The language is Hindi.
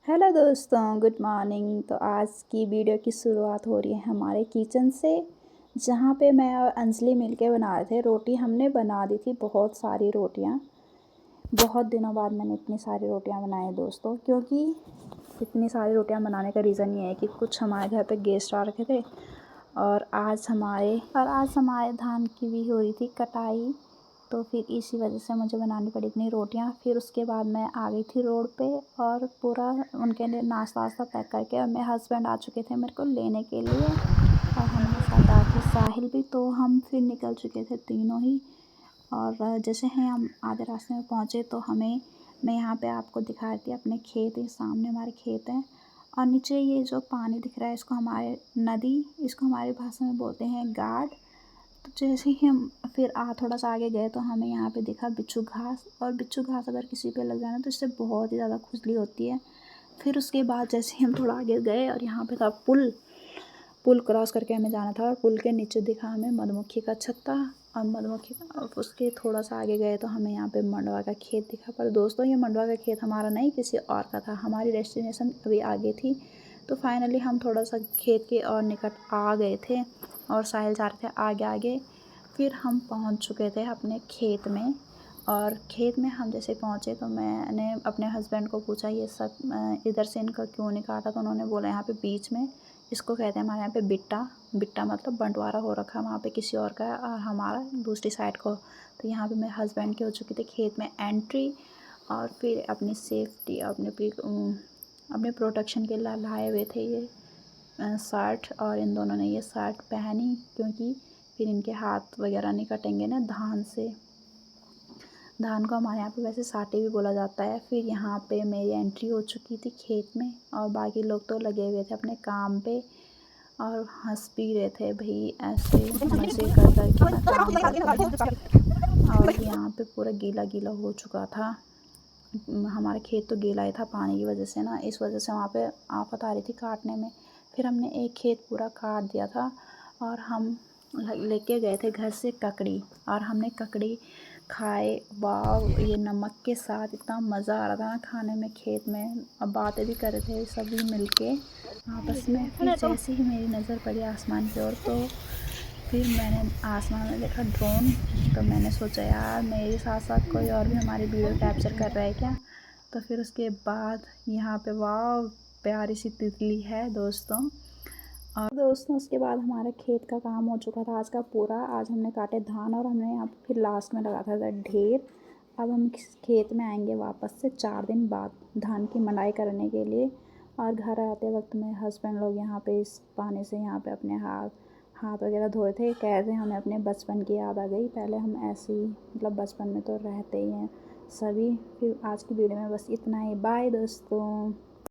हेलो दोस्तों, गुड मॉर्निंग। तो आज की वीडियो की शुरुआत हो रही है हमारे किचन से, जहाँ पे मैं और अंजलि मिलके बना रहे थे रोटी। हमने बना दी थी बहुत सारी रोटियाँ। बहुत दिनों बाद मैंने इतनी सारी रोटियाँ बनाई दोस्तों, क्योंकि इतनी सारी रोटियाँ बनाने का रीज़न ये है कि कुछ हमारे घर पे गेस्ट आ रखे थे और आज हमारे धान की भी हो रही थी कटाई। तो फिर इसी वजह से मुझे बनानी पड़ी इतनी रोटियाँ। फिर उसके बाद मैं आ गई थी रोड पे और पूरा उनके लिए नाश्ता वास्ता पैक करके, और मेरे हस्बैंड आ चुके थे मेरे को लेने के लिए, और हमारे साथ आके साहिल भी। तो हम फिर निकल चुके थे तीनों ही। और जैसे ही हम आधे रास्ते में पहुँचे तो मैं यहाँ पे आपको दिखा रही थी अपने खेत। ये सामने हमारे खेत हैं और नीचे ये जो पानी दिख रहा है इसको हमारी भाषा में बोलते हैं गाड। तो जैसे ही हम फिर थोड़ा सा आगे गए तो हमें यहाँ पे दिखा बिच्छू घास, और बिच्छू घास अगर किसी पे लग जाए ना तो इससे बहुत ही ज़्यादा खुजली होती है। फिर उसके बाद जैसे ही हम थोड़ा आगे गए और यहाँ पे था पुल क्रॉस करके हमें जाना था, और पुल के नीचे दिखा हमें मधुमक्खी का छत्ता। और उसके थोड़ा सा आगे गए तो हमें यहाँ पे मंडवा का खेत दिखा। पर दोस्तों, ये मंडवा का खेत हमारा नहीं, किसी और का था। हमारी डेस्टिनेशन अभी आगे थी, तो फाइनली हम थोड़ा सा खेत के और निकट आ गए थे और साहिल जा रहे थे आगे आगे। फिर हम पहुँच चुके थे अपने खेत में। और खेत में हम जैसे पहुँचे तो मैंने अपने हस्बैंड को पूछा ये सब इधर से इनका क्यों नहीं काटा। तो उन्होंने बोला यहाँ पे बीच में इसको कहते हैं हमारे यहाँ पे बिट्टा मतलब बंटवारा हो रखा है वहाँ पे किसी और का है, और हमारा दूसरी साइड को। तो यहाँ पे मेरे हस्बैंड की हो चुकी थी खेत में एंट्री। और फिर अपनी सेफ्टी अपने प्रोटेक्शन के लिए लाए हुए थे ये शर्ट, और इन दोनों ने ये शर्ट पहनी, क्योंकि फिर इनके हाथ वगैरह नहीं कटेंगे ना धान से। धान को हमारे यहाँ पे वैसे साटे भी बोला जाता है। फिर यहाँ पे मेरी एंट्री हो चुकी थी खेत में, और बाकी लोग तो लगे हुए थे अपने काम पे और हंस भी रहे थे भाई, ऐसे मज़े कर कर के ना काम कर रहे हैं। और यहाँ पे पूरा गीला गीला हो चुका था। हमारा खेत तो गीला ही था पानी की वजह से ना, इस वजह से वहाँ पे आफत आ रही थी काटने में। फिर हमने एक खेत पूरा काट दिया था और हम लेके गए थे घर से ककड़ी, और हमने ककड़ी खाए। वाह, ये नमक के साथ इतना मज़ा आ रहा था ना खाने में खेत में। अब बातें भी कर रहे थे सभी मिलके आपस में। फिर जैसे ही मेरी नज़र पड़ी आसमान की ओर, तो फिर मैंने आसमान में देखा ड्रोन। तो मैंने सोचा यार मेरे साथ साथ कोई और भी हमारी वीडियो कैप्चर कर रहा है क्या। तो फिर उसके बाद यहाँ पे वाह प्यारी सी तितली है दोस्तों। और दोस्तों, उसके बाद हमारा खेत का काम हो चुका था आज का पूरा। आज हमने काटे धान, और हमने यहाँ पे फिर लास्ट में लगा था ढेर। अब हम खेत में आएंगे वापस से 4 दिन बाद धान की मंडाई करने के लिए। और घर आते वक्त मेरे हस्बैंड लोग यहाँ पे इस पानी से यहाँ पे अपने हाथ वगैरह धोए थे। कह रहे हमें अपने बचपन की याद आ गई। पहले हम ऐसे ही मतलब बचपन में तो रहते ही हैं सभी। फिर आज की वीडियो में बस इतना ही। बाय दोस्तों।